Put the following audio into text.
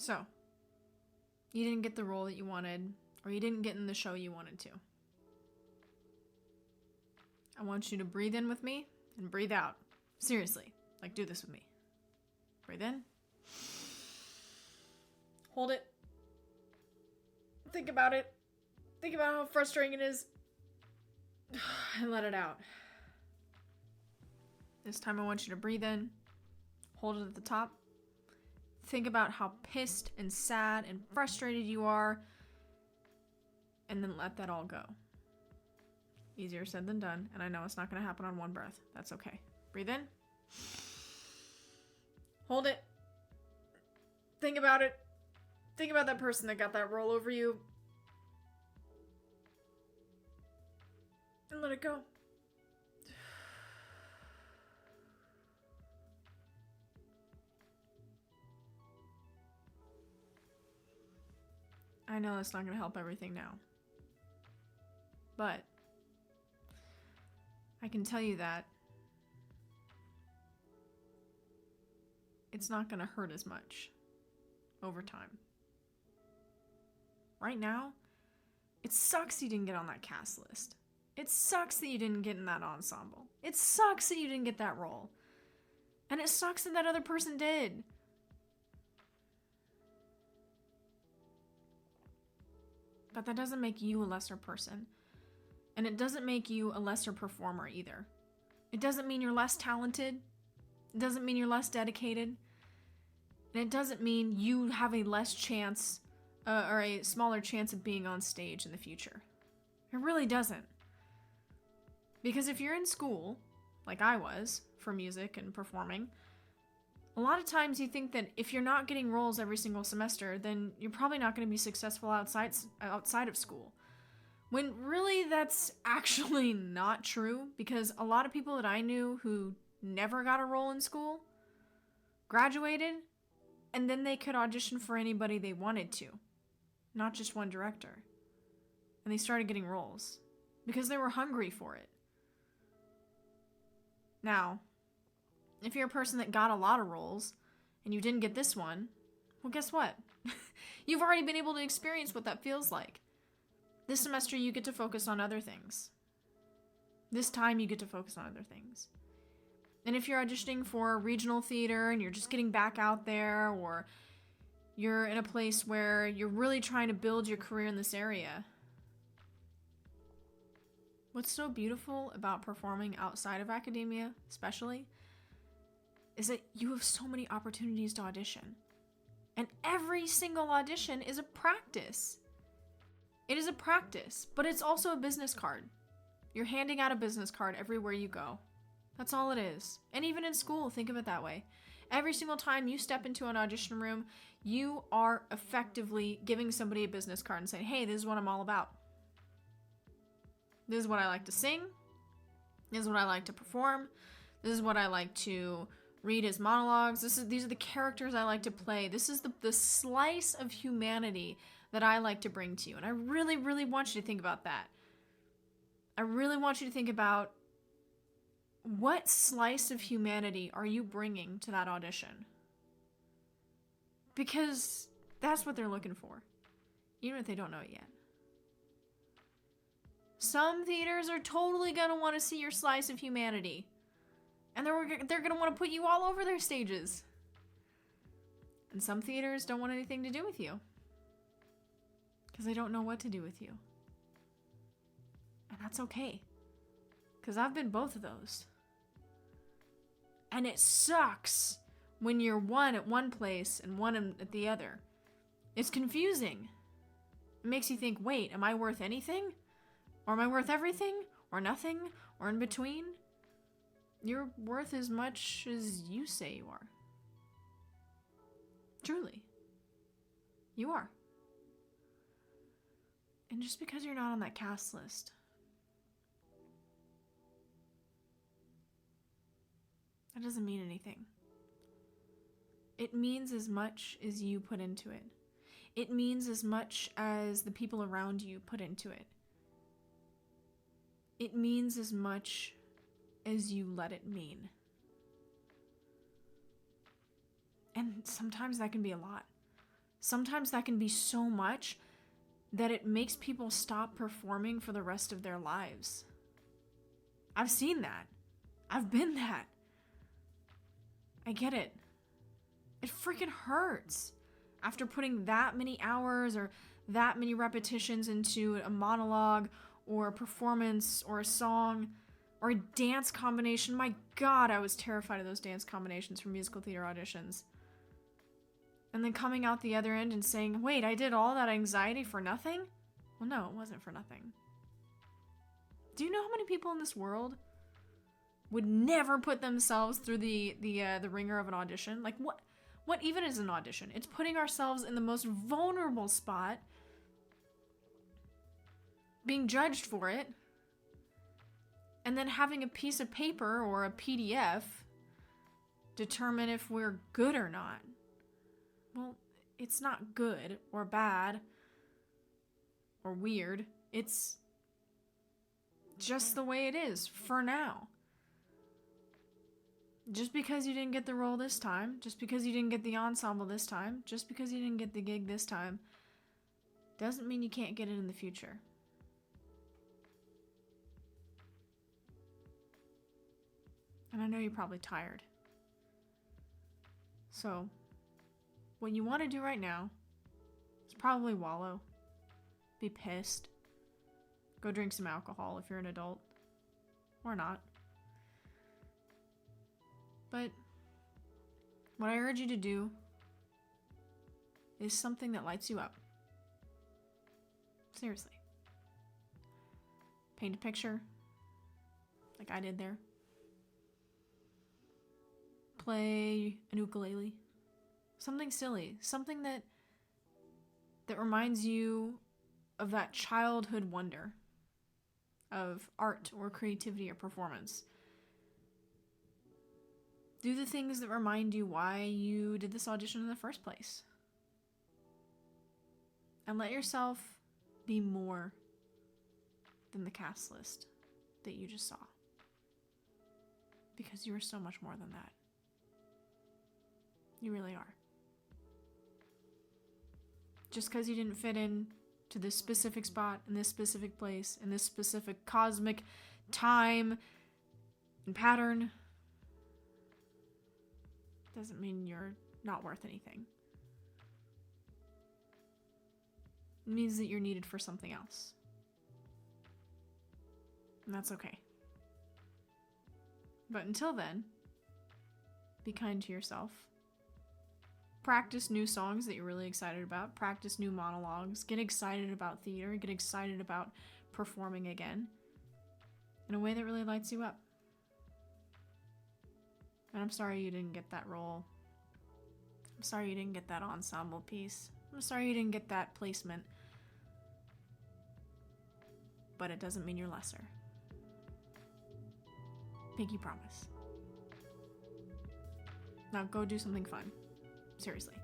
So, you didn't get the role that you wanted, or you didn't get in the show you wanted to. I want you to breathe in with me and breathe out. Seriously, like do this with me. Breathe in. Hold it. Think about it. Think about how frustrating it is. And let it out. This time I want you to breathe in. Hold it at the top. Think about how pissed and sad and frustrated you are. And then let that all go. Easier said than done. And I know it's not going to happen on one breath. That's okay. Breathe in. Hold it. Think about it. Think about that person that got that roll over you. And let it go. I know that's not going to help everything now. But I can tell you that it's not going to hurt as much over time. Right now, it sucks you didn't get on that cast list. It sucks that you didn't get in that ensemble. It sucks that you didn't get that role. And it sucks that that other person did. But that doesn't make you a lesser person. And it doesn't make you a lesser performer either. It doesn't mean you're less talented. It doesn't mean you're less dedicated. And it doesn't mean you have a less chance or a smaller chance of being on stage in the future. It really doesn't. Because if you're in school, like I was, for music and performing, a lot of times you think that if you're not getting roles every single semester, then you're probably not going to be successful outside of school. When really that's actually not true, because a lot of people that I knew who never got a role in school graduated, and then they could audition for anybody they wanted to, not just one director. And they started getting roles because they were hungry for it. Now, if you're a person that got a lot of roles and you didn't get this one, well, guess what? You've already been able to experience what that feels like. This semester, you get to focus on other things. This time, you get to focus on other things. And if you're auditioning for regional theater and you're just getting back out there, or you're in a place where you're really trying to build your career in this area, what's so beautiful about performing outside of academia, especially, is that you have so many opportunities to audition. And every single audition is a practice. It is a practice, but it's also a business card. You're handing out a business card everywhere you go. That's all it is. And even in school, think of it that way. Every single time you step into an audition room, you are effectively giving somebody a business card and saying, hey, this is what I'm all about. This is what I like to sing. This is what I like to perform. This is what I like to read as monologues. These are the characters I like to play. This is the slice of humanity that I like to bring to you. And I really, really want you to think about that. I really want you to think about what slice of humanity are you bringing to that audition? Because that's what they're looking for, even if they don't know it yet. Some theaters are totally going to want to see your slice of humanity. And they're going to want to put you all over their stages. And some theaters don't want anything to do with you. Because they don't know what to do with you. And that's okay. Because I've been both of those. And it sucks when you're one at one place and one at the other. It's confusing. It makes you think, wait, am I worth anything? Or am I worth everything? Or nothing? Or in between? You're worth as much as you say you are. Truly. You are. And just because you're not on that cast list, that doesn't mean anything. It means as much as you put into it. It means as much as the people around you put into it. It means as much as you let it mean. And sometimes that can be a lot. sometimes that can be so much that it makes people stop performing for the rest of their lives. I've seen that. I've been that. I get it. It freaking hurts. After putting that many hours or that many repetitions into a monologue or a performance or a song or a dance combination. My God, I was terrified of those dance combinations for musical theater auditions. And then coming out the other end and saying, wait, I did all that anxiety for nothing? Well, no, it wasn't for nothing. Do you know how many people in this world would never put themselves through the ringer of an audition? Like, what even is an audition? It's putting ourselves in the most vulnerable spot, being judged for it, and then having a piece of paper or a PDF determine if we're good or not. Well, it's not good or bad or weird. It's just the way it is for now. Just because you didn't get the role this time, just because you didn't get the ensemble this time, just because you didn't get the gig this time, doesn't mean you can't get it in the future. And I know you're probably tired. So, what you want to do right now is probably wallow. Be pissed. Go drink some alcohol if you're an adult. Or not. But what I urge you to do is something that lights you up. Seriously. Paint a picture, like I did there. Play an ukulele. Something silly. Something that reminds you of that childhood wonder of art or creativity or performance. Do the things that remind you why you did this audition in the first place. And let yourself be more than the cast list that you just saw. Because you are so much more than that. You really are. Just because you didn't fit in to this specific spot, in this specific place, in this specific cosmic time and pattern, doesn't mean you're not worth anything. It means that you're needed for something else. And that's okay. But until then, be kind to yourself. Practice new songs that you're really excited about. Practice new monologues. Get excited about theater. Get excited about performing again in a way that really lights you up. And I'm sorry you didn't get that role. I'm sorry you didn't get that ensemble piece. I'm sorry you didn't get that placement. But it doesn't mean you're lesser. Pinky promise. Now go do something fun. Seriously.